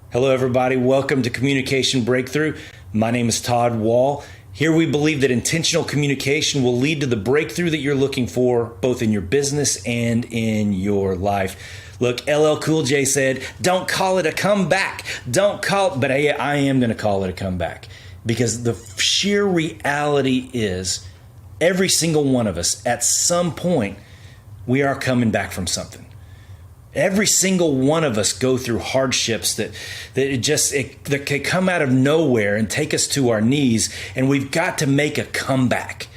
Hello, everybody. Welcome to Communication Breakthrough. My name is Todd Wall. Here we believe that intentional communication will lead to the breakthrough that you're looking for, both in your business and in your life. Look, LL Cool J said, don't call it a comeback. Don't call it, but I am going to call it a comeback, because the sheer reality is every single one of us at some point, we are coming back from something. Every single one of us go through hardships that can come out of nowhere and take us to our knees, and we've got to make a comeback.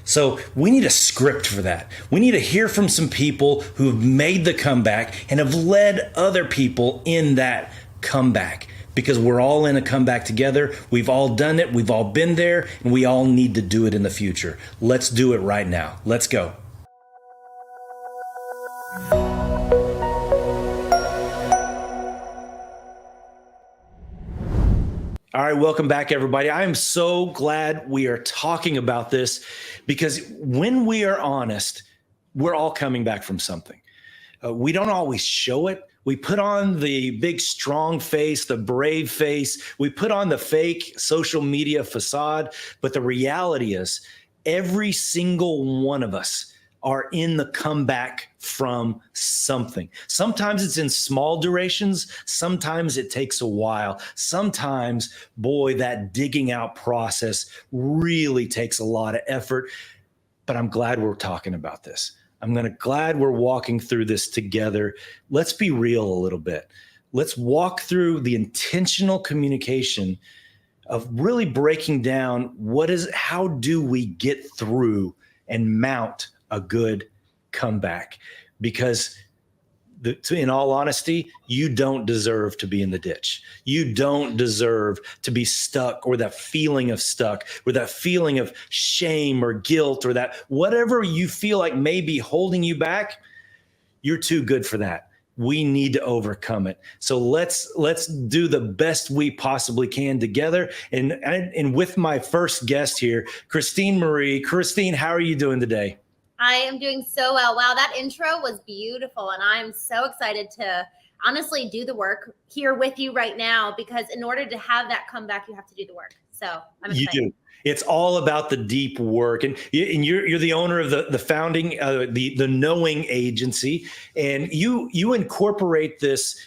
So we need a script for that. We need to hear from some people who have made the comeback and have led other people in that comeback, because we're all in a comeback together. We've all done it. We've all been there, and we all need to do it in the future. Let's do it right now. Let's go. All right, welcome back, everybody. I am so glad we are talking about this, because when we are honest, we're all coming back from something. We don't always show it. We put on the big, strong face, the brave face. We put on the fake social media facade. But the reality is, every single one of us are in the comeback from something. Sometimes it's in small durations. Sometimes it takes a while. Sometimes, boy, that digging out process really takes a lot of effort. But I'm glad we're talking about this. I'm glad we're walking through this together. Let's be real a little bit. Let's walk through the intentional communication of really breaking down how do we get through and mount a good comeback, because in all honesty, you don't deserve to be in the ditch. You don't deserve to be stuck, or that feeling of stuck, or that feeling of shame or guilt, or that whatever you feel like may be holding you back. You're too good for that. We need to overcome it. So let's do the best we possibly can together. And with my first guest here, Christine Marie. Christine, how are you doing today? I am doing so well. Wow, that intro was beautiful. And I'm so excited to honestly do the work here with you right now, because in order to have that comeback, you have to do the work. So I'm excited. You do. It's all about the deep work. And you're the owner of the founding, the Knowing Agency. And you incorporate this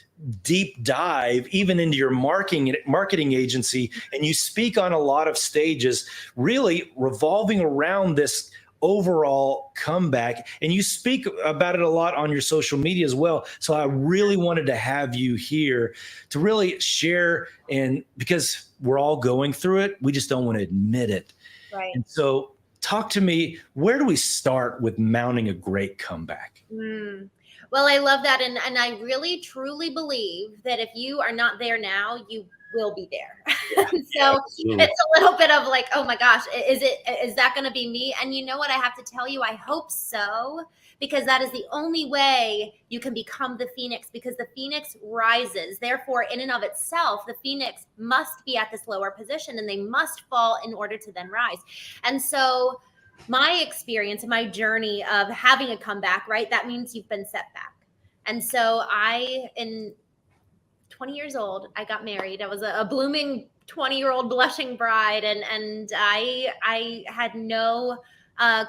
deep dive even into your marketing agency. And you speak on a lot of stages, really revolving around this overall comeback, and you speak about it a lot on your social media as well. So I really wanted to have you here to really share, and because we're all going through it, we just don't want to admit it. Right. And so talk to me, where do we start with mounting a great comeback? Well, I love that. And I really, truly believe that if you are not there now, you will be there. So it's a little bit of like, oh my gosh, is that going to be me? And you know what I have to tell you? I hope so, because that is the only way you can become the phoenix, because the phoenix rises. Therefore, in and of itself, the phoenix must be at this lower position, and they must fall in order to then rise. And so my experience and my journey of having a comeback, right? That means you've been set back. And so in 20 years old, I got married. I was a blooming 20-year-old blushing bride. And I had no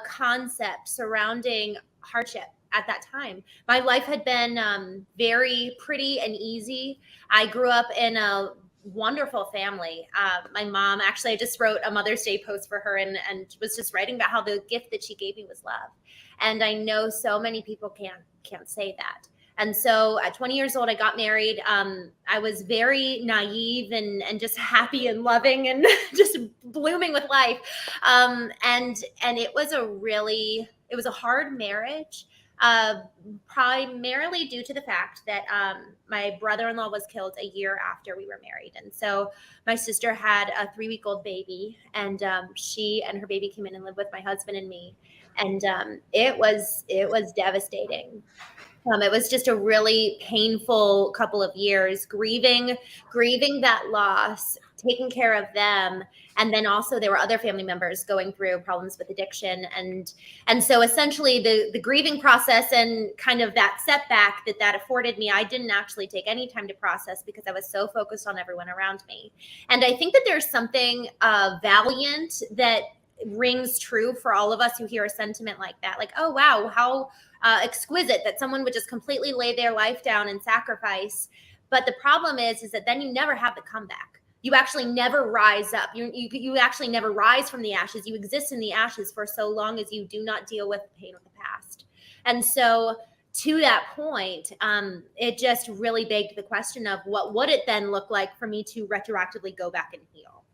concept surrounding hardship at that time. My life had been very pretty and easy. I grew up in a wonderful family. My mom, actually, I just wrote a Mother's Day post for her and was just writing about how the gift that she gave me was love. And I know so many people can't say that. And so at 20 years old, I got married. I was very naive and just happy and loving and just blooming with life. And it was a hard marriage, Primarily due to the fact that my brother-in-law was killed a year after we were married. And so my sister had a 3-week-old baby, and she and her baby came in and lived with my husband and me. And it was devastating. It was just a really painful couple of years, grieving that loss, taking care of them. And then also there were other family members going through problems with addiction. And so essentially the grieving process and kind of that setback that afforded me, I didn't actually take any time to process because I was so focused on everyone around me. And I think that there's something valiant that rings true for all of us who hear a sentiment like that. Like, oh, wow, how exquisite that someone would just completely lay their life down and sacrifice. But the problem is that then you never have the comeback. You actually never rise up. You actually never rise from the ashes. You exist in the ashes for so long as you do not deal with the pain of the past. And so to that point, it just really begged the question of what would it then look like for me to retroactively go back and heal?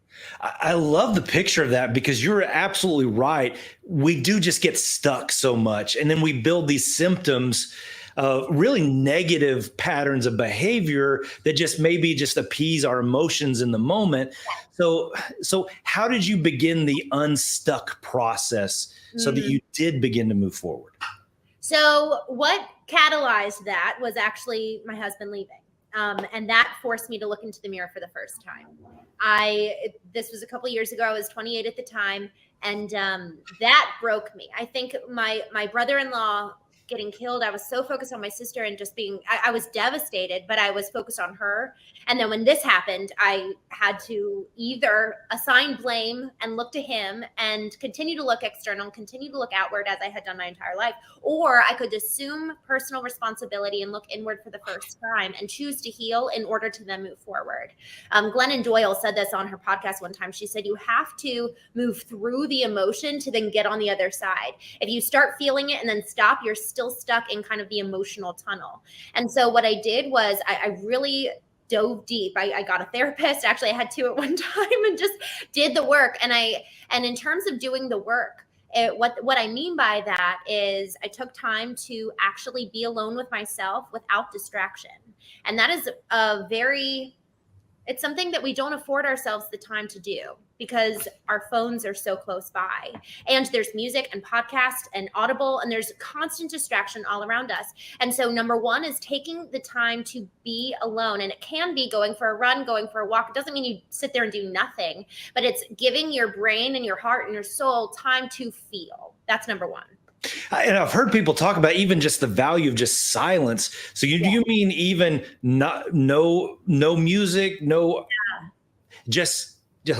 I love the picture of that because you're absolutely right. We do just get stuck so much. And then we build these symptoms of really negative patterns of behavior that just maybe just appease our emotions in the moment. So how did you begin the unstuck process so that you did begin to move forward? So what catalyzed that was actually my husband leaving. And that forced me to look into the mirror for the first time. This was a couple of years ago. I was 28 at the time, and that broke me. I think my brother-in-law getting killed, I was so focused on my sister and just I was devastated, but I was focused on her. And then when this happened, I had to either assign blame and look to him and continue to look external, continue to look outward as I had done my entire life, or I could assume personal responsibility and look inward for the first time and choose to heal in order to then move forward. Glennon Doyle said this on her podcast one time. She said, you have to move through the emotion to then get on the other side. If you start feeling it and then stop, you're still stuck in kind of the emotional tunnel. And so what I did was I really dove deep. I got a therapist. Actually, I had 2 at one time, and just did the work. And in terms of doing the work, what I mean by that is I took time to actually be alone with myself without distraction. And that is it's something that we don't afford ourselves the time to do because our phones are so close by, and there's music and podcast and Audible, and there's constant distraction all around us. And so number one is taking the time to be alone. And it can be going for a run, going for a walk. It doesn't mean you sit there and do nothing, but it's giving your brain and your heart and your soul time to feel. That's number one. And I've heard people talk about even just the value of just silence. So do you mean even no music, just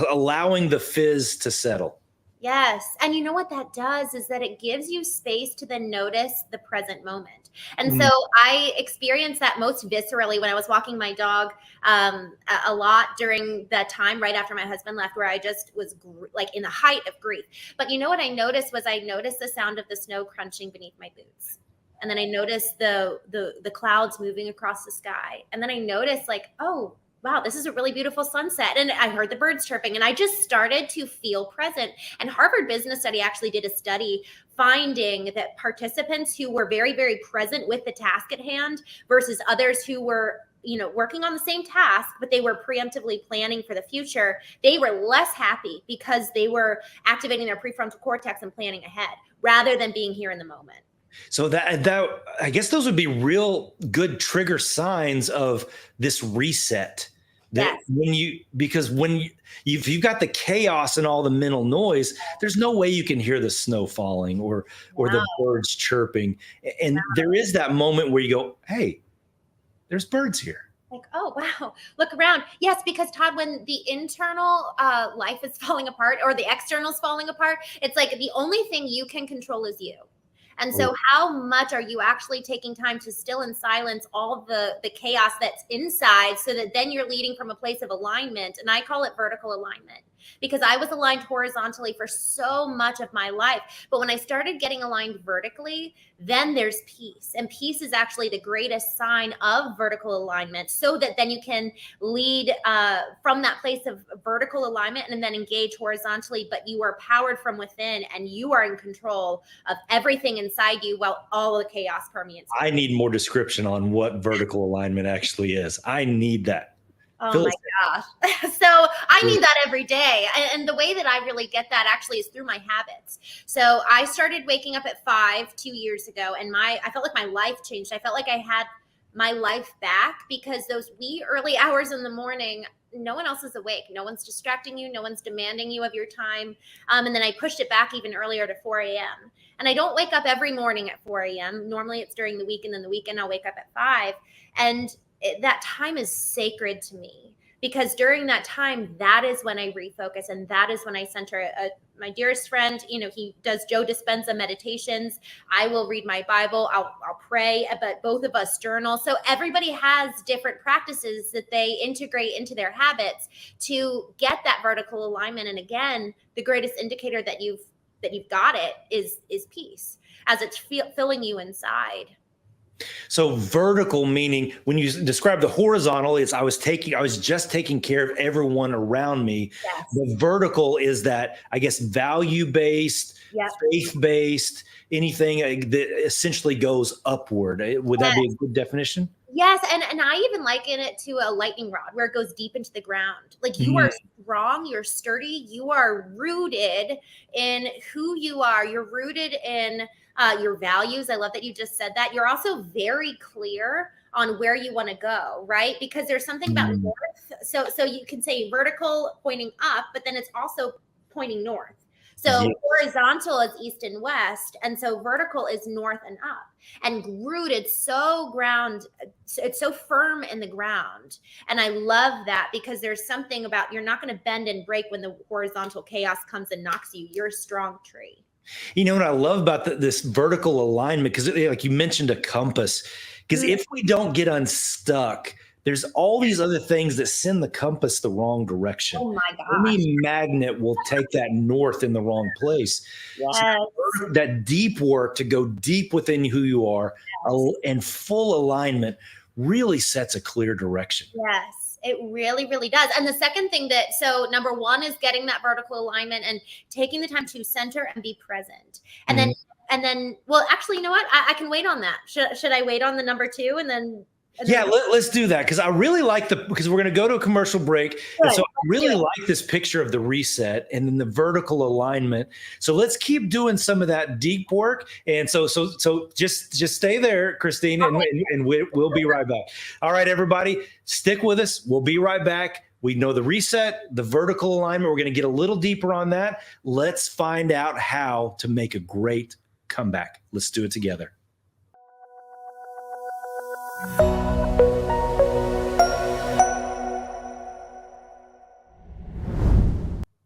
allowing the fizz to settle? Yes. And you know what that does is that it gives you space to then notice the present moment. And so I experienced that most viscerally when I was walking my dog a lot during that time right after my husband left, where I just was like in the height of grief. But you know what I noticed the sound of the snow crunching beneath my boots. And then I noticed the clouds moving across the sky. And then I noticed like, oh, wow, this is a really beautiful sunset. And I heard the birds chirping, and I just started to feel present. And Harvard Business Study actually did a study finding that participants who were very, very present with the task at hand versus others who were working on the same task, but they were preemptively planning for the future, they were less happy because they were activating their prefrontal cortex and planning ahead rather than being here in the moment. So that I guess those would be real good trigger signs of this reset. That if you've got the chaos and all the mental noise, there's no way you can hear the snow falling or the birds chirping. And there is that moment where you go, hey, there's birds here. Like, oh, wow, look around. Yes, because Todd, when the internal life is falling apart or the external is falling apart, it's like the only thing you can control is you. And so how much are you actually taking time to still and silence all the chaos that's inside so that then you're leading from a place of alignment? And I call it vertical alignment. because I was aligned horizontally for so much of my life. But when I started getting aligned vertically, then there's peace. And peace is actually the greatest sign of vertical alignment, so that then you can lead from that place of vertical alignment and then engage horizontally, but you are powered from within and you are in control of everything inside you while all of the chaos permeates. I need more description on what vertical alignment actually is. I need that. Oh my gosh. So I need that every day. And the way that I really get that actually is through my habits. So I started waking up at 5 2 years ago, and I felt like my life changed. I felt like I had my life back, because those wee early hours in the morning, no one else is awake. No one's distracting you. No one's demanding you of your time. And then I pushed it back even earlier to 4 a.m. And I don't wake up every morning at 4 a.m. Normally it's during the week, and then the weekend I'll wake up at 5. And that time is sacred to me, because during that time, that is when I refocus, and that is when I center. My dearest friend, he does Joe Dispenza meditations. I will read my Bible. I'll pray, but both of us journal. So everybody has different practices that they integrate into their habits to get that vertical alignment. And again, the greatest indicator that you've got it is peace, as it's filling you inside. So vertical, meaning when you describe the horizontal, I was just taking care of everyone around me. Yes. The vertical is that, I guess, value-based, Yep. faith-based, anything that essentially goes upward. Would that be a good definition? Yes, and I even liken it to a lightning rod, where it goes deep into the ground. Like, you are strong, you're sturdy, you are rooted in who you are. You're rooted in your values. I love that you just said that. You're also very clear on where you want to go, right? Because there's something about north. So you can say vertical pointing up, but then it's also pointing north. So horizontal is east and west, and so vertical is north and up, and rooted so ground. It's so firm in the ground. And I love that, because there's something about, you're not going to bend and break when the horizontal chaos comes and knocks you. You're a strong tree. You know what I love about this vertical alignment, because like you mentioned a compass, because if we don't get unstuck, there's all these other things that send the compass the wrong direction. Oh my gosh. Any magnet will take that north in the wrong place. Yes. So that deep work to go deep within who you are, and full alignment, really sets a clear direction. Yes, it really, really does. And the second thing so number one is getting that vertical alignment and taking the time to center and be present. And then, well, actually, you know what? I can wait on that. Should I wait on the number 2 and then? Yeah, let's do that, because I really like because we're going to go to a commercial break. And so I really like this picture of the reset and then the vertical alignment. So let's keep doing some of that deep work. And so just stay there, Christine, and we'll be right back. All right, everybody, stick with us. We'll be right back. We know the reset, the vertical alignment. We're going to get a little deeper on that. Let's find out how to make a great comeback. Let's do it together.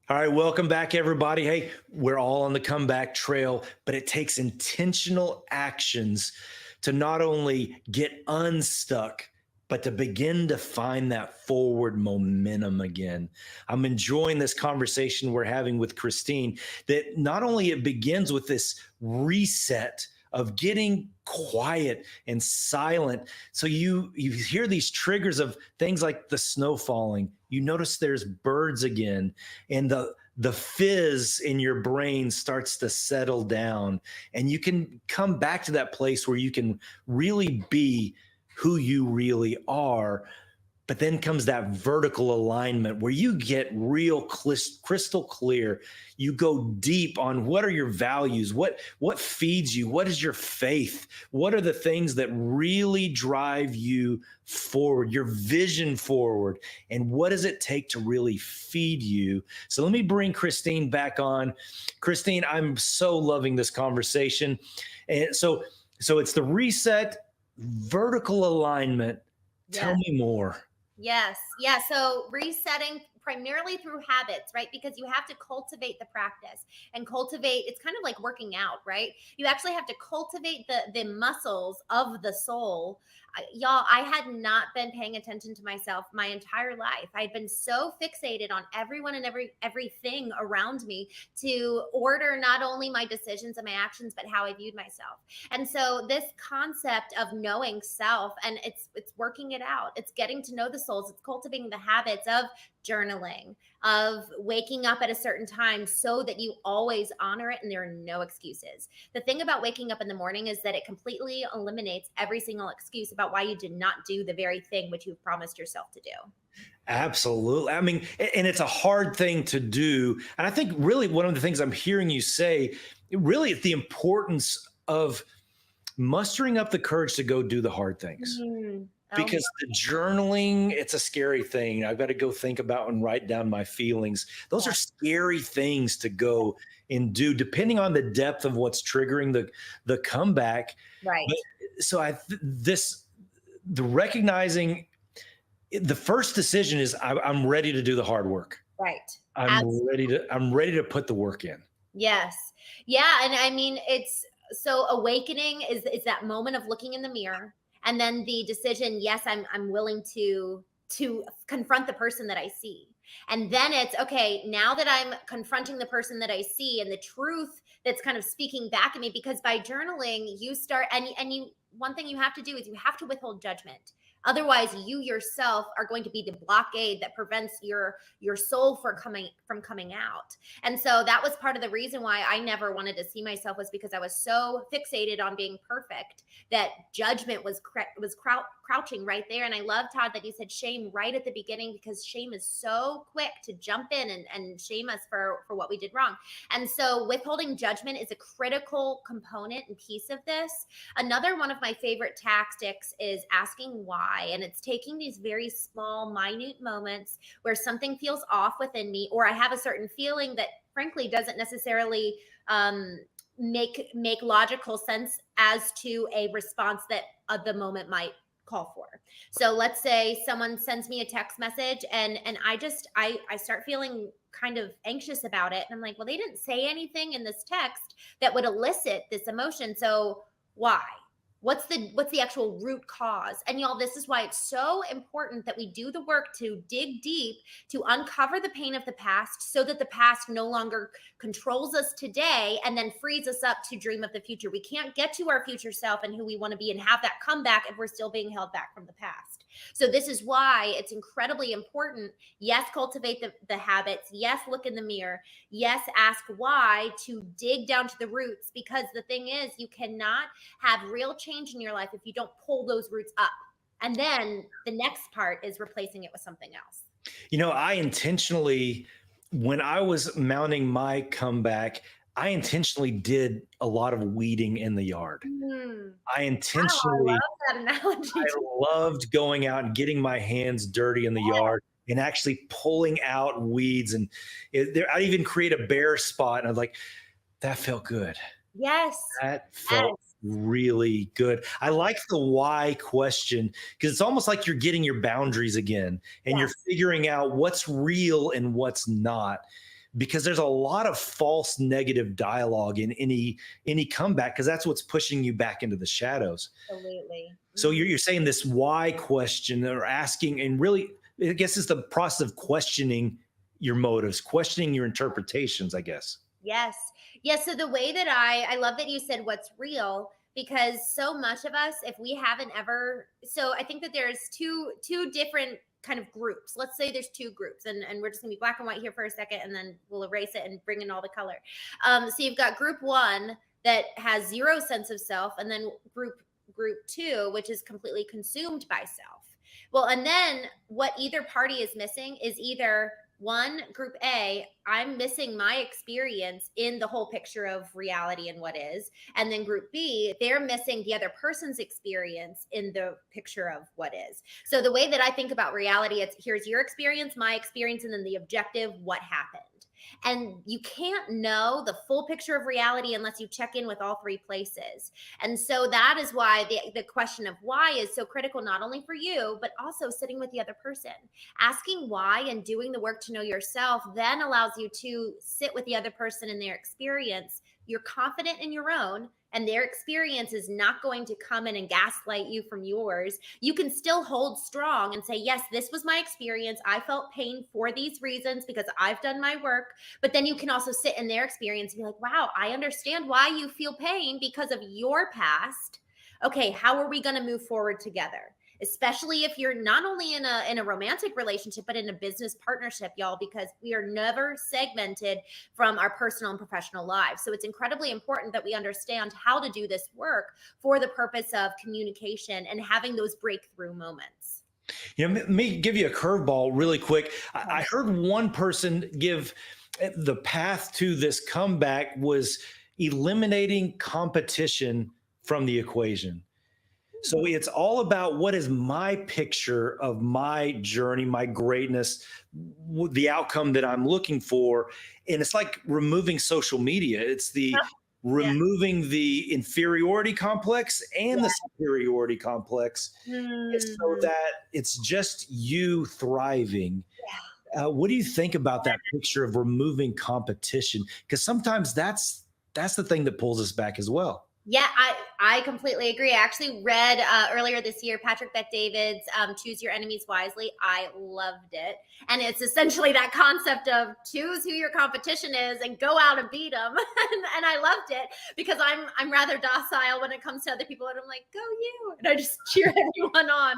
All right, welcome back, everybody. Hey, we're all on the comeback trail, but it takes intentional actions to not only get unstuck, but to begin to find that forward momentum again. I'm enjoying this conversation we're having with Christine, that not only it begins with this reset of getting quiet and silent. So you hear these triggers of things like the snow falling. You notice there's birds again, and the fizz in your brain starts to settle down, and you can come back to that place where you can really be who you really are. But then comes that vertical alignment where you get real crystal clear. You go deep on what are your values, what feeds you, what is your faith, what are the things that really drive you forward, your vision forward, and what does it take to really feed you? So let me bring Christine back on. Christine, I'm so loving this conversation. And so it's the reset, vertical alignment. Tell me more. Yes. Yeah. So resetting primarily through habits, right? Because you have to cultivate the practice, and it's kind of like working out, right? You actually have to cultivate the muscles of the soul y'all, I had not been paying attention to myself my entire life. I'd been so fixated on everyone and everything around me to order not only my decisions and my actions, but how I viewed myself. And so this concept of knowing self, and it's working it out. It's getting to know the souls. It's cultivating the habits of journaling, of waking up at a certain time so that you always honor it and there are no excuses. The thing about waking up in the morning is that it completely eliminates every single excuse about why you did not do the very thing which you've promised yourself to do. Absolutely. I mean, and it's a hard thing to do. And I think really one of the things I'm hearing you say, really is the importance of mustering up the courage to go do the hard things. Because the journaling, it's a scary thing. I've got to go think about and write down my feelings. Those are scary things to go and do, depending on the depth of what's triggering the comeback. Right. But, so the recognizing the first decision is I'm ready to do the hard work. Right. I'm ready to put the work in. Yes. Yeah. And I mean, so awakening is that moment of looking in the mirror. And then the decision, yes, I'm willing to confront the person that I see. And then it's, okay, now that I'm confronting the person that I see and the truth that's kind of speaking back at me, because by journaling, you start, one thing you have to do is you have to withhold judgment. Otherwise, you yourself are going to be the blockade that prevents your soul from coming out. And so that was part of the reason why I never wanted to see myself, was because I was so fixated on being perfect that judgment was crouching right there. And I love, Todd, that you said shame right at the beginning, because shame is so quick to jump in and shame us for what we did wrong. And so withholding judgment is a critical component and piece of this. Another one of my favorite tactics is asking why. And it's taking these very small, minute moments where something feels off within me, or I have a certain feeling that frankly doesn't necessarily make logical sense as to a response that the moment might call for. So let's say someone sends me a text message and I start feeling kind of anxious about it. And I'm like, well, they didn't say anything in this text that would elicit this emotion. So why? What's the actual root cause? And y'all, this is why it's so important that we do the work to dig deep, to uncover the pain of the past, so that the past no longer controls us today and then frees us up to dream of the future. We can't get to our future self and who we want to be and have that comeback if we're still being held back from the past. So this is why it's incredibly important. Yes, cultivate the habits. Yes, look in the mirror. Yes, ask why, to dig down to the roots, because the thing is, you cannot have real change in your life if you don't pull those roots up. And then the next part is replacing it with something else. You know, I intentionally, when I was mounting my comeback, I intentionally did a lot of weeding in the yard. I intentionally, I love that analogy. I loved going out and getting my hands dirty in the yard and actually pulling out weeds. And I even create a bare spot. And I was like, that felt good. Yes. That felt really good. I like the why question, because it's almost like you're getting your boundaries again and you're figuring out what's real and what's not. Because there's a lot of false negative dialogue in any comeback, because that's what's pushing you back into the shadows. Absolutely. So you're saying this why question, or asking, and really, I guess it's the process of questioning your motives, questioning your interpretations, I guess. Yes. Yes. So the way that I love that you said what's real, because so much of us, if we haven't ever, so I think that there's two different kind of groups. Let's say there's two groups, and we're just gonna be black and white here for a second, and then we'll erase it and bring in all the color. So you've got group one that has zero sense of self, and then group two, which is completely consumed by self. Well, and then what either party is missing is either one, group A, I'm missing my experience in the whole picture of reality and what is. And then group B, they're missing the other person's experience in the picture of what is. So the way that I think about reality, it's here's your experience, my experience, and then the objective, what happened. And you can't know the full picture of reality unless you check in with all three places. And so that is why the question of why is so critical, not only for you, but also sitting with the other person. Asking why and doing the work to know yourself then allows you to sit with the other person and their experience you're confident in your own, and their experience is not going to come in and gaslight you from yours, you can still hold strong and say, yes, this was my experience. I felt pain for these reasons because I've done my work. But then you can also sit in their experience and be like, wow, I understand why you feel pain because of your past. Okay, how are we going to move forward together? Especially if you're not only in a romantic relationship, but in a business partnership, y'all, because we are never segmented from our personal and professional lives. So it's incredibly important that we understand how to do this work for the purpose of communication and having those breakthrough moments. You know, let me give you a curveball really quick. I heard one person give the path to this comeback was eliminating competition from the equation. So it's all about what is my picture of my journey, my greatness, the outcome that I'm looking for. And it's like removing social media. It's the removing the inferiority complex and the superiority complex so that it's just you thriving. What do you think about that picture of removing competition? Because sometimes that's the thing that pulls us back as well. Yeah, I completely agree. I actually read earlier this year Patrick Bet-David's Choose Your Enemies Wisely. I loved it. And it's essentially that concept of choose who your competition is and go out and beat them. And I loved it because I'm rather docile when it comes to other people. And I'm like, go you. And I just cheer everyone on.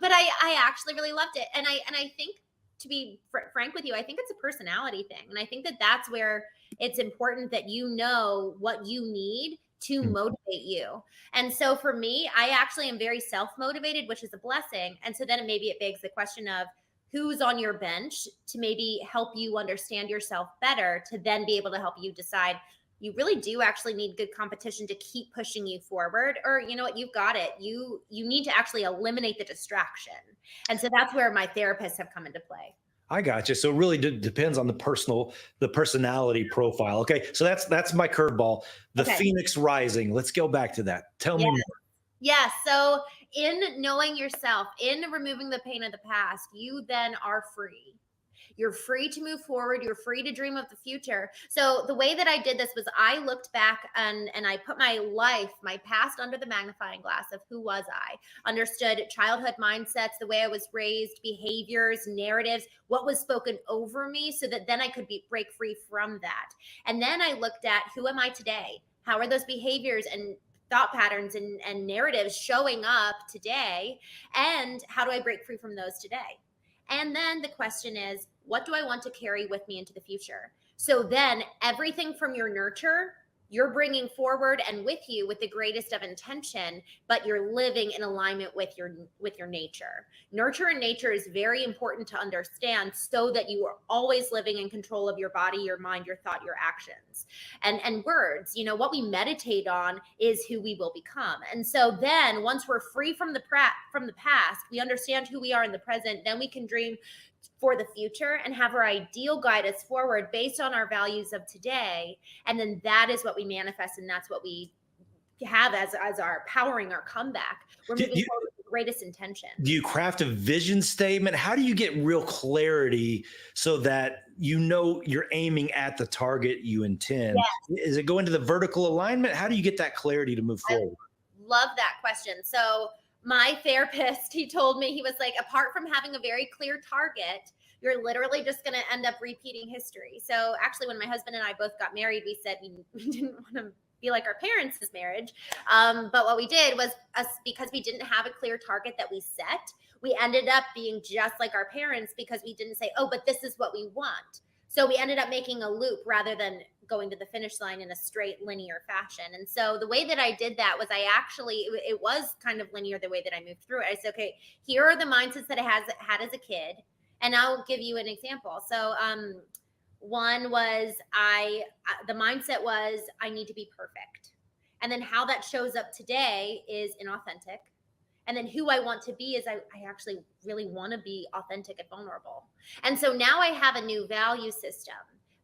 But I actually really loved it. And I think, to be frank with you, I think it's a personality thing. And I think that that's where it's important that you know what you need to motivate you. And so for me, I actually am very self-motivated, which is a blessing. And so then maybe it begs the question of who's on your bench to maybe help you understand yourself better, to then be able to help you decide you really do actually need good competition to keep pushing you forward, or you know what, you've got it. You need to actually eliminate the distraction. And so that's where my therapists have come into play. I got you. So it really depends on the personality profile. Okay. So that's my curveball, the Phoenix Rising. Let's go back to that. Tell me more. Yeah. So in knowing yourself, in removing the pain of the past, you then are free. You're free to move forward. You're free to dream of the future. So the way that I did this was I looked back and I put my life, my past under the magnifying glass of who was I, understood childhood mindsets, the way I was raised, behaviors, narratives, what was spoken over me, so that then I could break free from that. And then I looked at who am I today? How are those behaviors and thought patterns and narratives showing up today? And how do I break free from those today? And then the question is, what do I want to carry with me into the future? So then everything from your nurture, you're bringing forward and with you with the greatest of intention, but you're living in alignment with your nature. Nurture and nature is very important to understand so that you are always living in control of your body, your mind, your thought, your actions. And words, you know, what we meditate on is who we will become. And so then once we're free from the past, we understand who we are in the present, then we can dream for the future and have our ideal guide us forward based on our values of today. And then that is what we manifest, and that's what we have as our powering our comeback. We're moving forward with the greatest intention. Do you craft a vision statement? How do you get real clarity so that you know you're aiming at the target you intend? Yes. Is it go into the vertical alignment? How do you get that clarity to move forward? I love that question. So my therapist, he told me, he was like, apart from having a very clear target, you're literally just going to end up repeating history. So actually, when my husband and I both got married, we said we didn't want to be like our parents' marriage. But what we did was, because we didn't have a clear target that we set, we ended up being just like our parents because we didn't say, oh, but this is what we want. So we ended up making a loop rather than going to the finish line in a straight linear fashion. And so the way that I did that was it was kind of linear the way that I moved through it. I said, okay, here are the mindsets that I had as a kid. And I'll give you an example. So one was the mindset was I need to be perfect. And then how that shows up today is inauthentic. And then who I want to be is I actually really want to be authentic and vulnerable. And so now I have a new value system,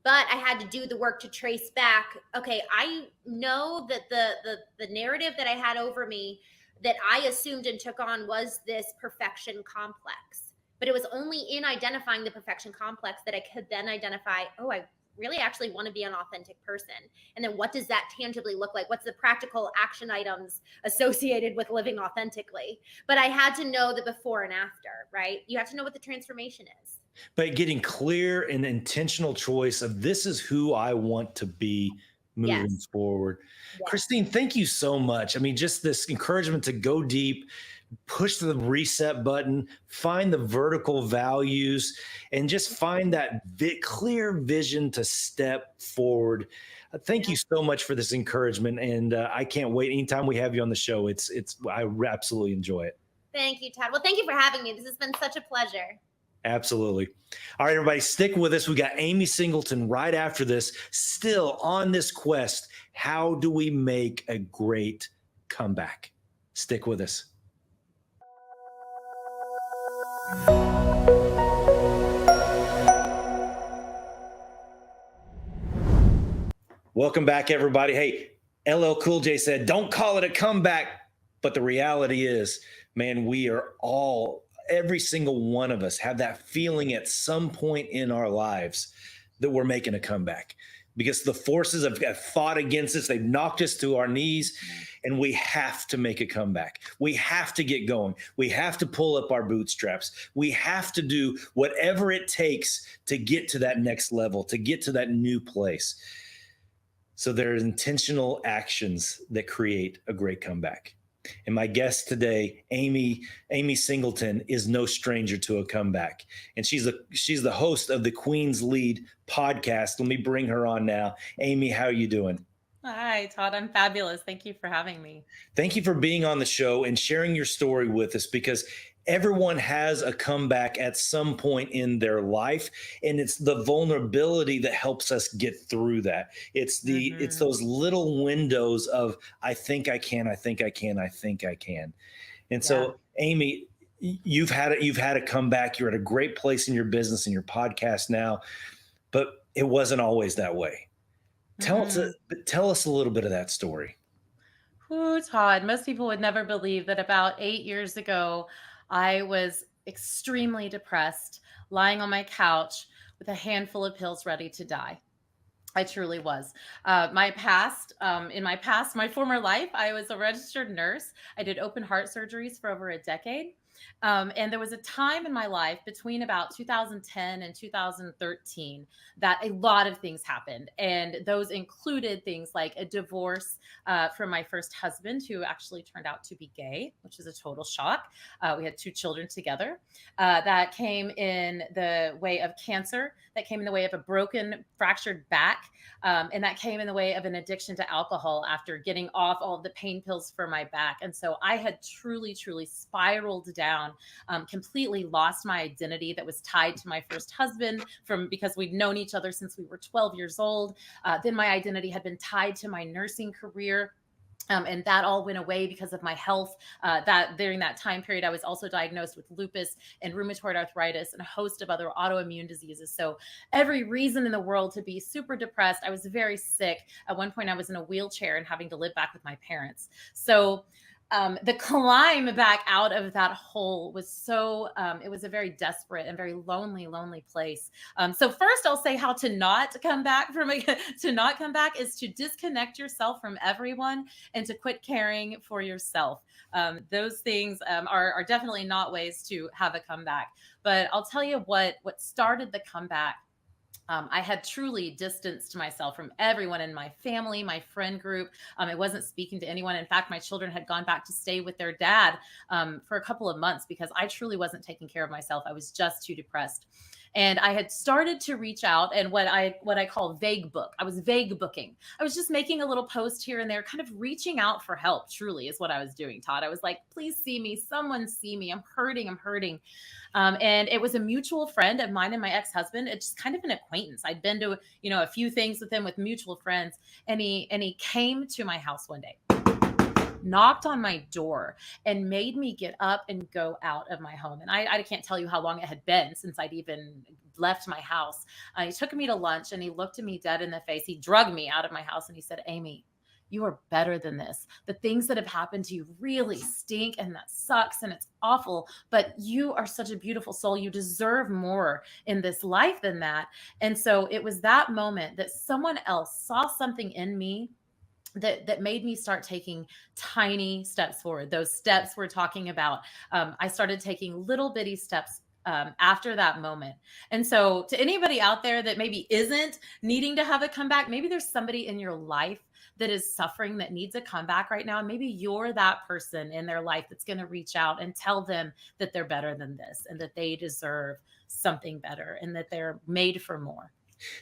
but I had to do the work to trace back. Okay, I know that the narrative that I had over me that I assumed and took on was this perfection complex. But it was only in identifying the perfection complex that I could then identify, oh, I really actually want to be an authentic person. And then what does that tangibly look like? What's the practical action items associated with living authentically? But I had to know the before and after, right? You have to know what the transformation is. But getting clear and intentional choice of this is who I want to be moving Yes. forward. Yes. Christine, thank you so much. I mean, just this encouragement to go deep, push the reset button, find the vertical values, and just find that clear vision to step forward. Thank you so much for this encouragement, and I can't wait. Anytime we have you on the show, I absolutely enjoy it. Thank you, Todd. Well, thank you for having me. This has been such a pleasure. Absolutely. All right, everybody, stick with us. We got Amy Singleton right after this, still on this quest. How do we make a great comeback? Stick with us. Welcome back, everybody. Hey, LL Cool J said, don't call it a comeback. But the reality is, man, every single one of us have that feeling at some point in our lives that we're making a comeback because the forces have fought against us. They've knocked us to our knees, and we have to make a comeback. We have to get going. We have to pull up our bootstraps. We have to do whatever it takes to get to that next level, to get to that new place. So there are intentional actions that create a great comeback. And my guest today, Amy Singleton, is no stranger to a comeback. And she's the host of the Queen's Lead podcast. Let me bring her on now. Amy, how are you doing? Hi, Todd. I'm fabulous. Thank you for having me. Thank you for being on the show and sharing your story with us, because everyone has a comeback at some point in their life, and it's the vulnerability that helps us get through that. It's those little windows of I think I can. And so, Amy, you've had a comeback. You're at a great place in your business and your podcast now, but it wasn't always that way. Tell us a little bit of that story. Ooh, Todd, most people would never believe that about 8 years ago, I was extremely depressed, lying on my couch with a handful of pills ready to die. I truly was. In my former life, I was a registered nurse. I did open heart surgeries for over a decade. And there was a time in my life between about 2010 and 2013 that a lot of things happened. And those included things like a divorce from my first husband, who actually turned out to be gay, which is a total shock. We had 2 children together. That came in the way of cancer, that came in the way of a broken, fractured back. And that came in the way of an addiction to alcohol after getting off all of the pain pills for my back. And so I had truly, truly spiraled down, completely lost my identity that was tied to my first husband because we'd known each other since we were 12 years old. Then my identity had been tied to my nursing career. And that all went away because of my health. That during that time period, I was also diagnosed with lupus and rheumatoid arthritis and a host of other autoimmune diseases. So every reason in the world to be super depressed. I was very sick. At one point, I was in a wheelchair and having to live back with my parents. So the climb back out of that hole was it was a very desperate and very lonely place. So first I'll say how to not come back is to disconnect yourself from everyone and to quit caring for yourself. Those things are definitely not ways to have a comeback, but I'll tell you what started the comeback. I had truly distanced myself from everyone in my family, my friend group. I wasn't speaking to anyone. In fact, my children had gone back to stay with their dad for a couple of months because I truly wasn't taking care of myself. I was just too depressed. And I had started to reach out and what I call vague book. I was vague booking. I was just making a little post here and there, kind of reaching out for help, truly is what I was doing, Todd. I was like, please see me. Someone see me. I'm hurting. And it was a mutual friend of mine and my ex-husband. It's just kind of an acquaintance. I'd been to, a few things with him with mutual friends. And he came to my house one day, knocked on my door and made me get up and go out of my home. And I can't tell you how long it had been since I'd even left my house. He took me to lunch and he looked at me dead in the face. He drugged me out of my house and he said, Amy, you are better than this. The things that have happened to you really stink and that sucks and it's awful, but you are such a beautiful soul. You deserve more in this life than that. And so it was that moment that someone else saw something in me that made me start taking tiny steps forward. Those steps we're talking about. I started taking little bitty steps after that moment. And so to anybody out there that maybe isn't needing to have a comeback, maybe there's somebody in your life that is suffering that needs a comeback right now. And maybe you're that person in their life that's going to reach out and tell them that they're better than this and that they deserve something better and that they're made for more.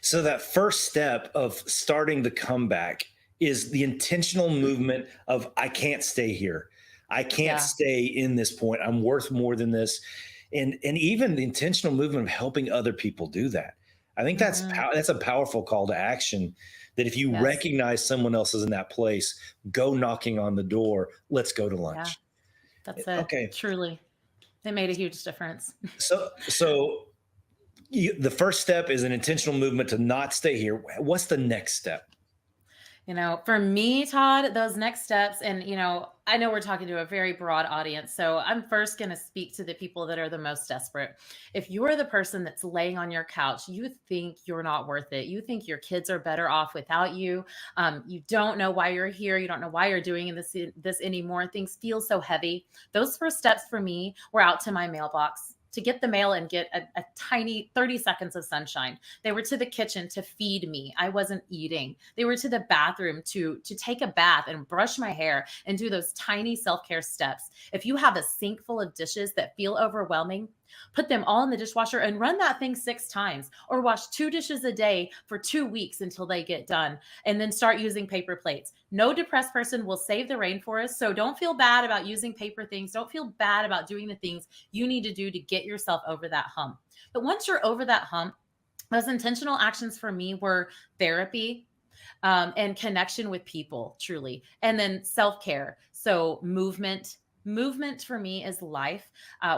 So that first step of starting the comeback is the intentional movement of, I can't stay here. I can't stay in this point. I'm worth more than this. And even the intentional movement of helping other people do that. I think that's a powerful call to action, that if you recognize someone else is in that place, go knocking on the door. Let's go to lunch. Yeah, that's it. Okay. Truly. It made a huge difference. So the first step is an intentional movement to not stay here. What's the next step? For me, Todd, those next steps, and, I know we're talking to a very broad audience. So I'm first going to speak to the people that are the most desperate. If you're the person that's laying on your couch, you think you're not worth it. You think your kids are better off without you. You don't know why you're here. You don't know why you're doing this anymore. Things feel so heavy. Those first steps for me were out to my mailbox to get the mail and get a tiny 30 seconds of sunshine. They were to the kitchen to feed me. I wasn't eating. They were to the bathroom to take a bath and brush my hair and do those tiny self-care steps. If you have a sink full of dishes that feel overwhelming, put them all in the dishwasher and run that thing 6 times, or wash 2 dishes a day for 2 weeks until they get done, and then start using paper plates. No depressed person will save the rainforest. So don't feel bad about using paper things. Don't feel bad about doing the things you need to do to get yourself over that hump. But once you're over that hump, those intentional actions for me were therapy, and connection with people, truly, and then self-care. So movement for me is life.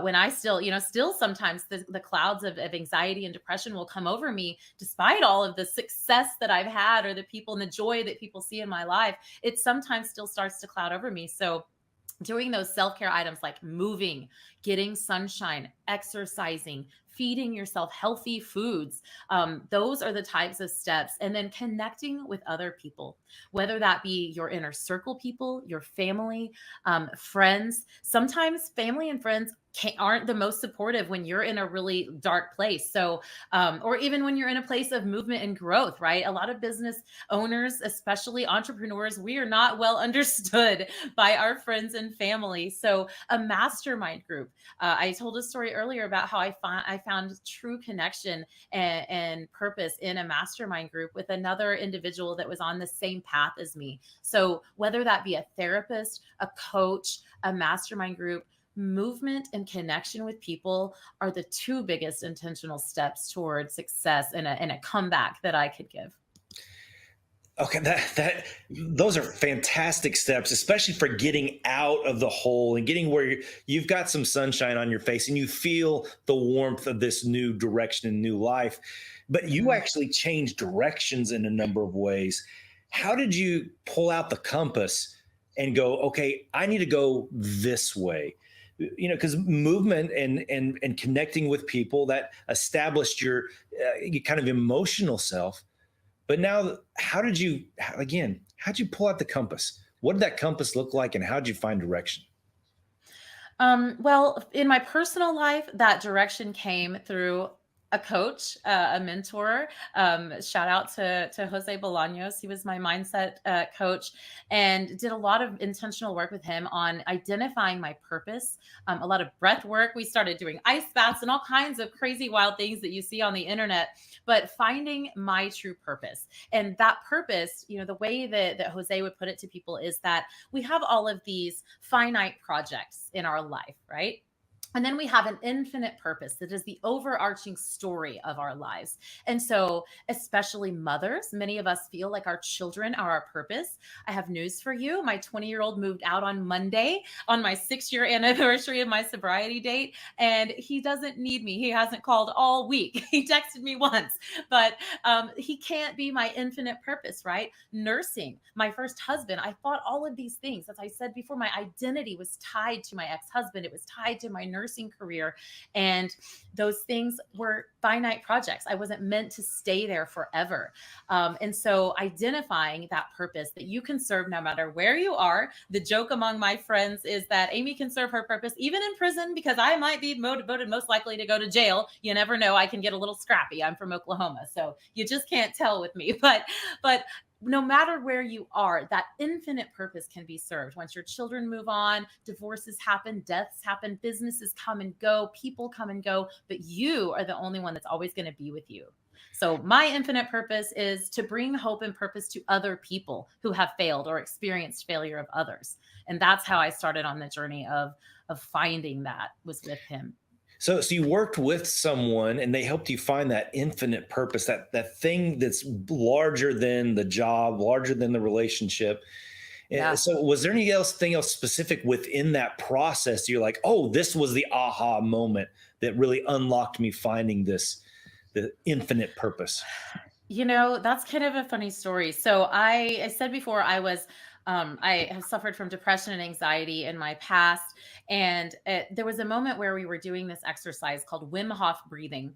When I still sometimes the clouds of anxiety and depression will come over me, despite all of the success that I've had or the people and the joy that people see in my life, it sometimes still starts to cloud over me. So doing those self-care items like moving, getting sunshine, exercising, feeding yourself healthy foods. Those are the types of steps. And then connecting with other people, whether that be your inner circle people, your family, friends. Sometimes family and friends aren't the most supportive when you're in a really dark place. So, or even when you're in a place of movement and growth, right? A lot of business owners, especially entrepreneurs, we are not well understood by our friends and family. So a mastermind group. I told a story earlier about how I found true connection and purpose in a mastermind group with another individual that was on the same path as me. So whether that be a therapist, a coach, a mastermind group, movement and connection with people are the 2 biggest intentional steps toward success and a comeback that I could give. Okay, those are fantastic steps, especially for getting out of the hole and getting where you've got some sunshine on your face and you feel the warmth of this new direction and new life. But you actually changed directions in a number of ways. How did you pull out the compass and go, okay, I need to go this way? Because movement and connecting with people, that established your kind of emotional self. But now, how'd you pull out the compass? What did that compass look like, and how'd you find direction? Well, in my personal life, that direction came through a coach, a mentor. Shout out to Jose Bolaños. He was my mindset coach, and did a lot of intentional work with him on identifying my purpose. A lot of breath work. We started doing ice baths and all kinds of crazy, wild things that you see on the internet, but finding my true purpose. And that purpose, the way that Jose would put it to people is that we have all of these finite projects in our life, right? And then we have an infinite purpose that is the overarching story of our lives. And so, especially mothers, many of us feel like our children are our purpose. I have news for you. My 20-year-old moved out on Monday on my 6-year anniversary of my sobriety date, and he doesn't need me. He hasn't called all week. He texted me once, but he can't be my infinite purpose, right? Nursing, my first husband, I thought all of these things, as I said before, my identity was tied to my ex-husband. It was tied to my nursing career. And those things were finite projects. I wasn't meant to stay there forever. And so identifying that purpose that you can serve no matter where you are. The joke among my friends is that Amy can serve her purpose even in prison, because I might be voted most likely to go to jail. You never know. I can get a little scrappy. I'm from Oklahoma, so you just can't tell with me. But no matter where you are, that infinite purpose can be served. Once your children move on, divorces happen, deaths happen, businesses come and go, people come and go, but you are the only one that's always going to be with you. So my infinite purpose is to bring hope and purpose to other people who have failed or experienced failure of others. And that's how I started on the journey of finding that, was with him. So you worked with someone and they helped you find that infinite purpose, that thing that's larger than the job, larger than the relationship. Yeah. And so was there anything else specific within that process? You're like, oh, this was the aha moment that really unlocked me finding the infinite purpose. That's kind of a funny story. So I said before, I have suffered from depression and anxiety in my past. And there was a moment where we were doing this exercise called Wim Hof breathing.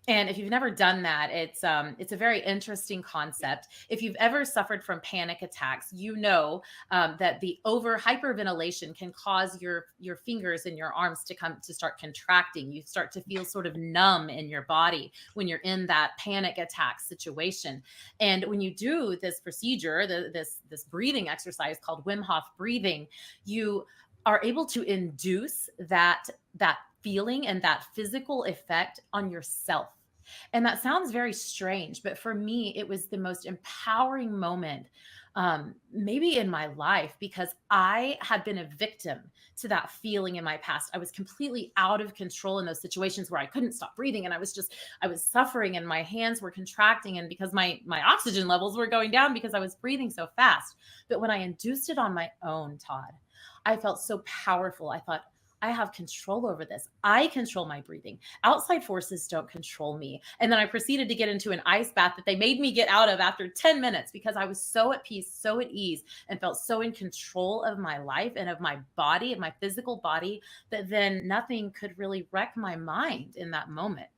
And if you've never done that, it's a very interesting concept. If you've ever suffered from panic attacks, that the hyperventilation can cause your fingers and your arms to start contracting. You start to feel sort of numb in your body when you're in that panic attack situation. And when you do this procedure, this breathing exercise called Wim Hof breathing, you are able to induce that feeling and that physical effect on yourself. And that sounds very strange, but for me, it was the most empowering moment, maybe in my life, because I had been a victim to that feeling in my past. I was completely out of control in those situations where I couldn't stop breathing, and I was suffering, and my hands were contracting, and because my oxygen levels were going down because I was breathing so fast. But when I induced it on my own, Todd, I felt so powerful. I thought, I have control over this. I control my breathing. Outside forces don't control me. And then I proceeded to get into an ice bath that they made me get out of after 10 minutes because I was so at peace, so at ease, and felt so in control of my life and of my body, of my physical body, that then nothing could really wreck my mind in that moment.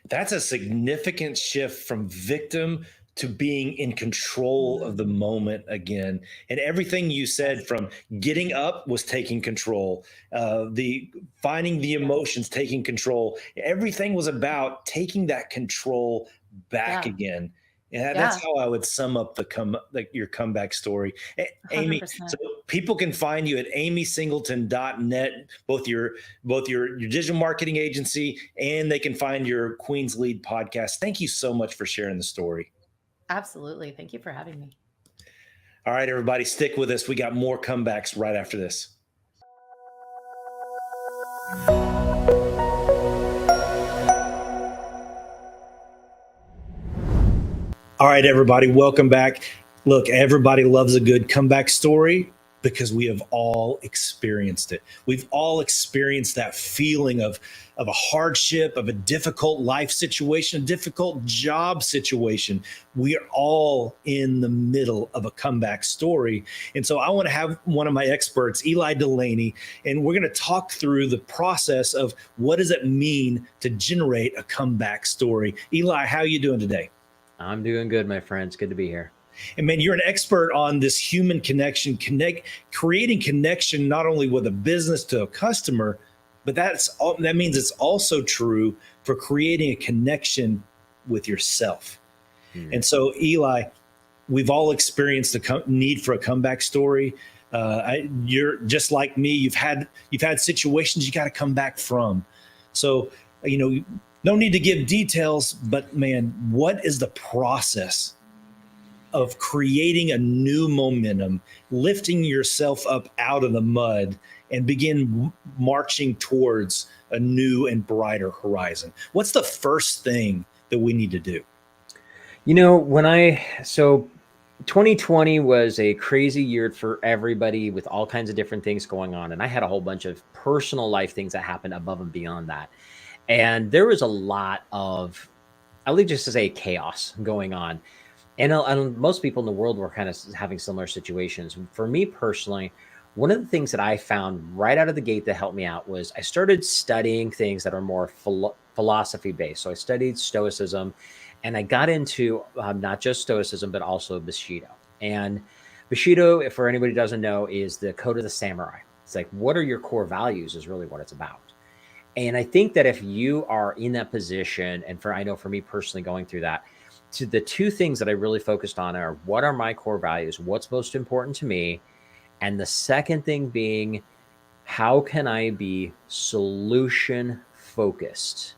That's a significant shift from victim to being in control of the moment again. And everything you said, from getting up was taking control, the finding the emotions, taking control, everything was about taking that control back again. And that's how I would sum up your comeback story. Amy, 100%. so people can find you at amysingleton.net, both your digital marketing agency, and they can find your Queen's Lead podcast. Thank you so much for sharing the story. Absolutely. Thank you for having me. All right, everybody, stick with us. We got more comebacks right after this. All right, everybody, welcome back. Look, everybody loves a good comeback story because we have all experienced it. We've all experienced that feeling of a hardship, of a difficult life situation, a difficult job situation. We are all in the middle of a comeback story. And so I want to have one of my experts, Eli Delaney, and we're going to talk through the process of what does it mean to generate a comeback story. Eli, how are you doing today? I'm doing good, my friends. Good to be here. And man, you're an expert on this human connection, creating connection, not only with a business to a customer, but that means it's also true for creating a connection with yourself. And so, Eli, we've all experienced the need for a comeback story. You're just like me. You've had situations you got to come back from. So, no need to give details, but man, what is the process of creating a new momentum, lifting yourself up out of the mud and begin marching towards a new and brighter horizon? What's the first thing that we need to do? So 2020 was a crazy year for everybody with all kinds of different things going on. And I had a whole bunch of personal life things that happened above and beyond that. And there was a lot of, I would just say, chaos going on. And most people in the world were kind of having similar situations. For me personally, one of the things that I found right out of the gate that helped me out was I started studying things that are more philosophy based. So I studied Stoicism, and I got into not just Stoicism, but also Bushido. And Bushido, if for anybody who doesn't know, is the code of the samurai. It's like, what are your core values is really what it's about. And I think that if you are in that position, and I know for me personally going through that, the two things that I really focused on are, what are my core values? What's most important to me? And the second thing being, how can I be solution focused?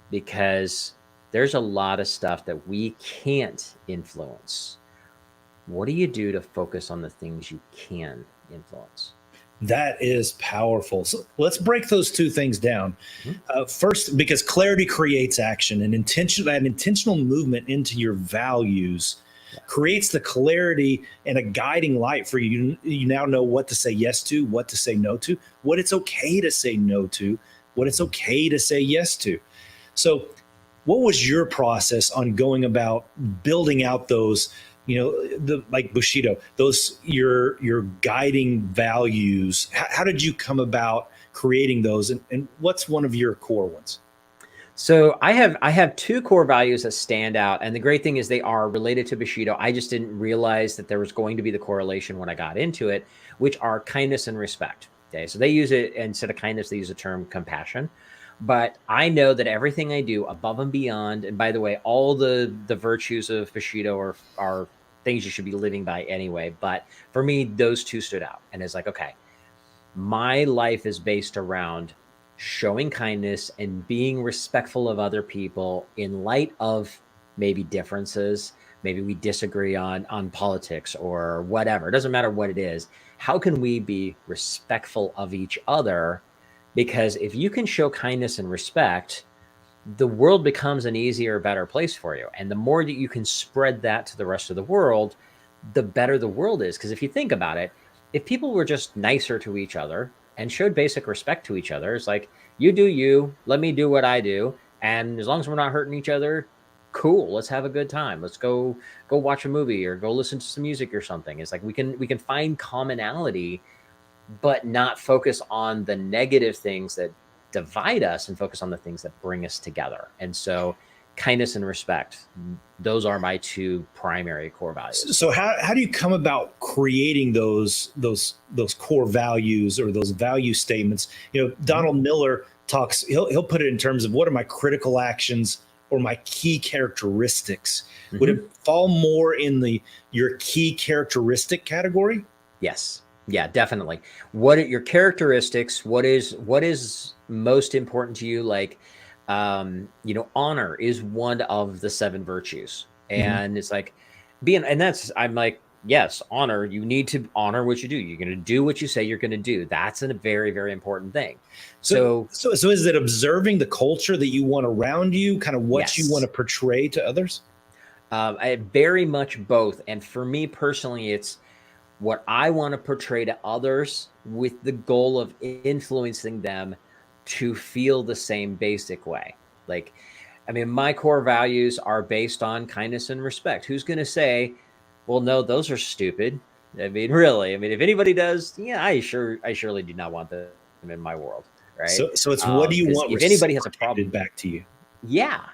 Because there's a lot of stuff that we can't influence. What do you do to focus on the things you can influence? That is powerful. So let's break those two things down. First, because clarity creates action, and that intentional movement into your values creates the clarity and a guiding light for you. You now know what to say yes to, what to say no to, what it's okay to say no to, what it's okay to say yes to. So what was your process on going about building out those, like Bushido, those your guiding values? How did you come about creating those, and what's one of your core ones? So I have two core values that stand out, and the great thing is they are related to Bushido. I just didn't realize that there was going to be the correlation when I got into it, which are kindness and respect. Okay, so they use it, instead of kindness, they use the term compassion. But I know that everything I do above and beyond, and by the way, all the virtues of Bushido are things you should be living by anyway. But for me, those two stood out, and it's like, okay, my life is based around showing kindness and being respectful of other people in light of maybe differences. Maybe we disagree on politics or whatever. It doesn't matter what it is. How can we be respectful of each other? Because if you can show kindness and respect, the world becomes an easier, better place for you. And the more that you can spread that to the rest of the world, the better the world is. Because if you think about it, if people were just nicer to each other and showed basic respect to each other, it's like, you do you, let me do what I do. And as long as we're not hurting each other, cool, let's have a good time. Let's go watch a movie or go listen to some music or something. It's like we can find commonality, but not focus on the negative things that divide us and focus on the things that bring us together. And so kindness and respect, those are my two primary core values. So how do you come about creating those core values or those value statements? Donald Miller talks, he'll put it in terms of, what are my critical actions or my key characteristics? Would it fall more in your key characteristic category? Yes. Yeah, definitely. What are your characteristics? What is most important to you? Like, honor is one of the 7 virtues. And it's like I'm like, yes, honor, you need to honor what you do. You're going to do what you say you're going to do. That's a very, very important thing. So is it observing the culture that you want around you, kind of what you want to portray to others? I very much both. And for me personally, it's what I want to portray to others with the goal of influencing them to feel the same basic way. Like, my core values are based on kindness and respect. Who's going to say, well, no, those are stupid? Really? If anybody does, I surely do not want them in my world. Right. So it's, what do you want? If anybody has a problem, back to you. Yeah.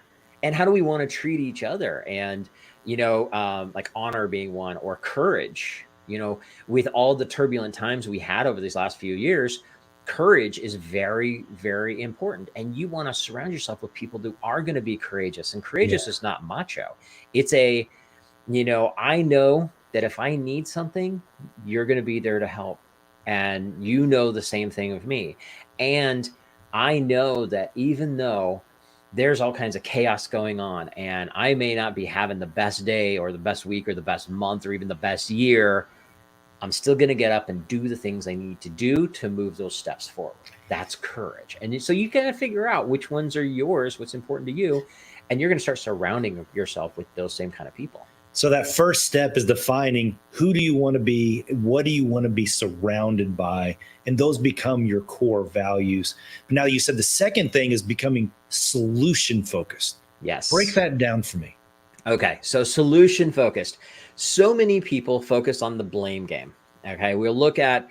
And how do we want to treat each other? And, like honor being one, or courage. With all the turbulent times we had over these last few years, courage is very, very important. And you want to surround yourself with people who are going to be courageous. And courageous is not macho. It's I know that if I need something, you're going to be there to help. And the same thing of me. And I know that even though there's all kinds of chaos going on, and I may not be having the best day or the best week or the best month or even the best year. I'm still going to get up and do the things I need to do to move those steps forward. That's courage. And so you got to figure out which ones are yours, what's important to you, and you're going to start surrounding yourself with those same kind of people. So that first step is defining who do you want to be, what do you want to be surrounded by, and those become your core values. But now you said the second thing is becoming solution focused. Yes. Break that down for me. Okay, so solution focused. So many people focus on the blame game. Okay, we'll look at,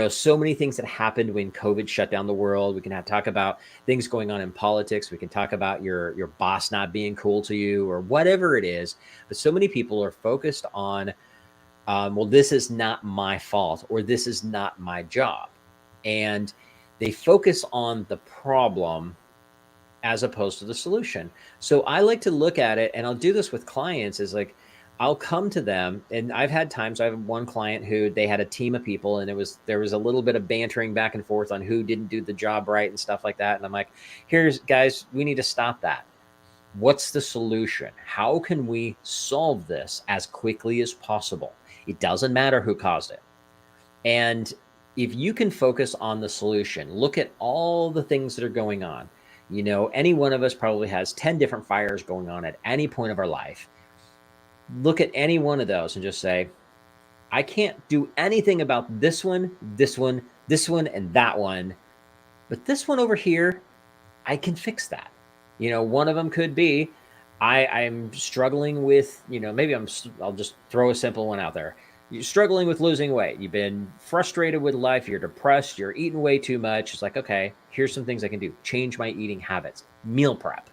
so many things that happened when COVID shut down the world. We can talk about things going on in politics. We can talk about your boss not being cool to you or whatever it is. But so many people are focused on, well, this is not my fault or this is not my job. And they focus on the problem as opposed to the solution. So I like to look at it, and I'll do this with clients, is like, I'll come to them, and I've had times, I have one client who they had a team of people, and there was a little bit of bantering back and forth on who didn't do the job right and stuff like that. And I'm like, guys, we need to stop that. What's the solution? How can we solve this as quickly as possible? It doesn't matter who caused it. And if you can focus on the solution, look at all the things that are going on. Any one of us probably has 10 different fires going on at any point of our life. Look at any one of those and just say, I can't do anything about this one, this one, this one, and that one. But this one over here, I can fix that. One of them could be, I'm struggling with, maybe I'll just throw a simple one out there. You're struggling with losing weight. You've been frustrated with life. You're depressed. You're eating way too much. It's like, okay, here's some things I can do. Change my eating habits. Meal prep.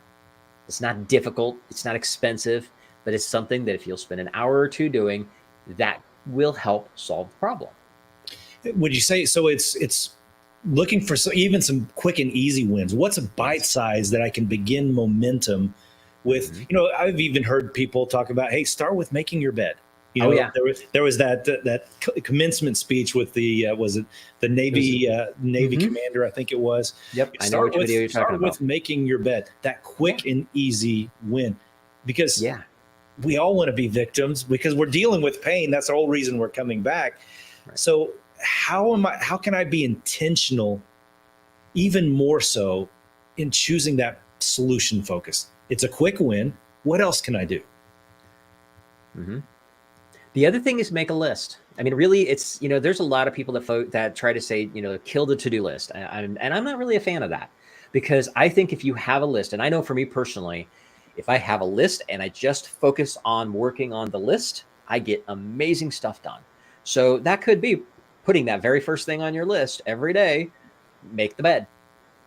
It's not difficult. It's not expensive, but it's something that if you'll spend an hour or two doing, that will help solve the problem. Would you say, so it's looking for even some quick and easy wins? What's a bite size that I can begin momentum with? Mm-hmm. I've even heard people talk about, hey, start with making your bed. There was that commencement speech with the was it the Navy commander, I think it was. Yep, I know which video you're talking about. Start with making your bed, that quick and easy win, because we all want to be victims because we're dealing with pain. That's the whole reason we're coming back. Right. So how can I be intentional, even more so, in choosing that solution focus? It's a quick win. What else can I do? Mm-hmm. The other thing is make a list. I mean, really, it's, there's a lot of people that try to say, kill the to-do list. And I'm not really a fan of that, because I think if you have a list, and I know for me personally, if I have a list and I just focus on working on the list, I get amazing stuff done. So that could be putting that very first thing on your list every day. Make the bed,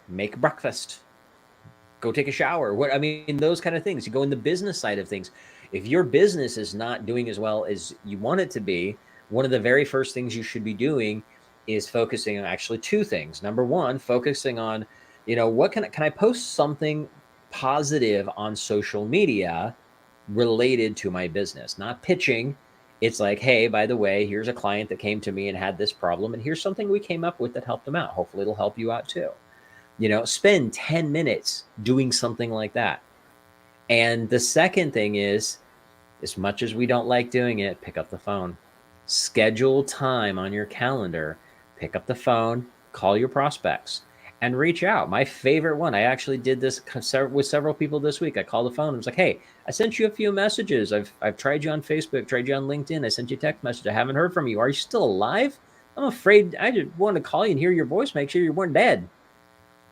make breakfast, go take a shower. Those kind of things. You go in the business side of things. If your business is not doing as well as you want it to be, one of the very first things you should be doing is focusing on actually two things. Number one, focusing on, what can I post something positive on social media related to my business, not pitching. It's like, hey, by the way, here's a client that came to me and had this problem, and here's something we came up with that helped them out. Hopefully it'll help you out too. Spend 10 minutes doing something like that. And the second thing is, as much as we don't like doing it, pick up the phone. Schedule time on your calendar. Pick up the phone, call your prospects, and reach out. My favorite one, I actually did this with several people this week. I called the phone and was like, hey, I sent you a few messages. I've tried you on Facebook, tried you on LinkedIn. I sent you a text message. I haven't heard from you. Are you still alive? I'm afraid. I just wanted to call you and hear your voice, make sure you weren't dead.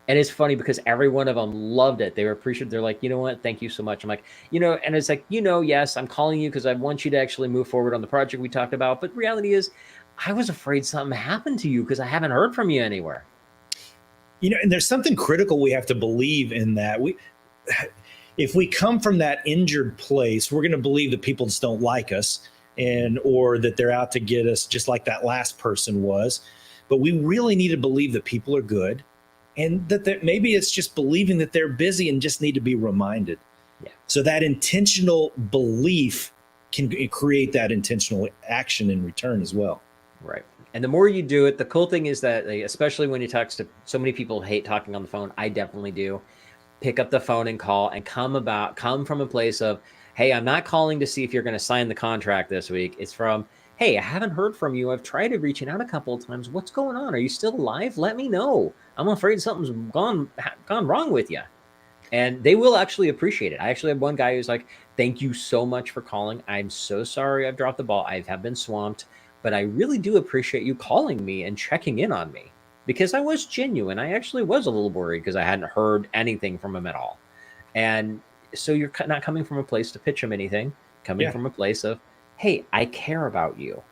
And it's funny because every one of them loved it. They were appreciative. They're like, you know what? Thank you so much. I'm like, and it's like, yes, I'm calling you because I want you to actually move forward on the project we talked about. But reality is, I was afraid something happened to you because I haven't heard from you anywhere. And there's something critical we have to believe in that. If we come from that injured place, we're going to believe that people just don't like us or that they're out to get us, just like that last person was. But we really need to believe that people are good. And that maybe it's just believing that they're busy and just need to be reminded. Yeah. So that intentional belief can create that intentional action in return as well. Right. And the more you do it, the cool thing is that, especially when you talk to so many people hate talking on the phone. I definitely do. pick up the phone and call, and come from a place of, hey, I'm not calling to see if you're going to sign the contract this week. It's from, hey, I haven't heard from you. I've tried reaching out a couple of times. What's going on? Are you still alive? Let me know. I'm afraid something's gone wrong with you. And they will actually appreciate it. I actually have one guy who's like, thank you so much for calling. I'm so sorry I've dropped the ball. I have been swamped, but I really do appreciate you calling me and checking in on me, because I was genuine. I actually was a little worried because I hadn't heard anything from him at all. And so you're not coming from a place to pitch him anything, coming from a place of, hey, I care about you.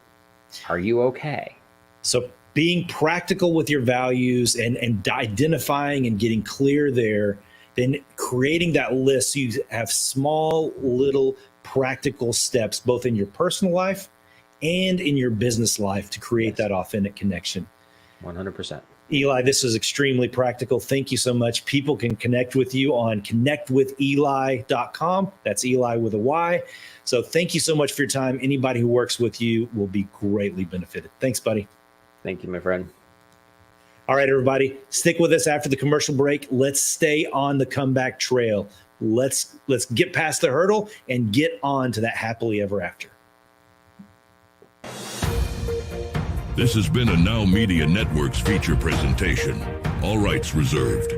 Are you okay? So being practical with your values and identifying and getting clear there, then creating that list so you have small, little practical steps, both in your personal life and in your business life, to create that authentic connection. 100%. Eli, this is extremely practical. Thank you so much. People can connect with you on connectwitheli.com. That's Eli with a Y. So thank you so much for your time. Anybody who works with you will be greatly benefited. Thanks, buddy. Thank you, my friend. All right, everybody, stick with us after the commercial break. Let's stay on the comeback trail. Let's get past the hurdle and get on to that happily ever after. This has been a Now Media Networks feature presentation. All rights reserved.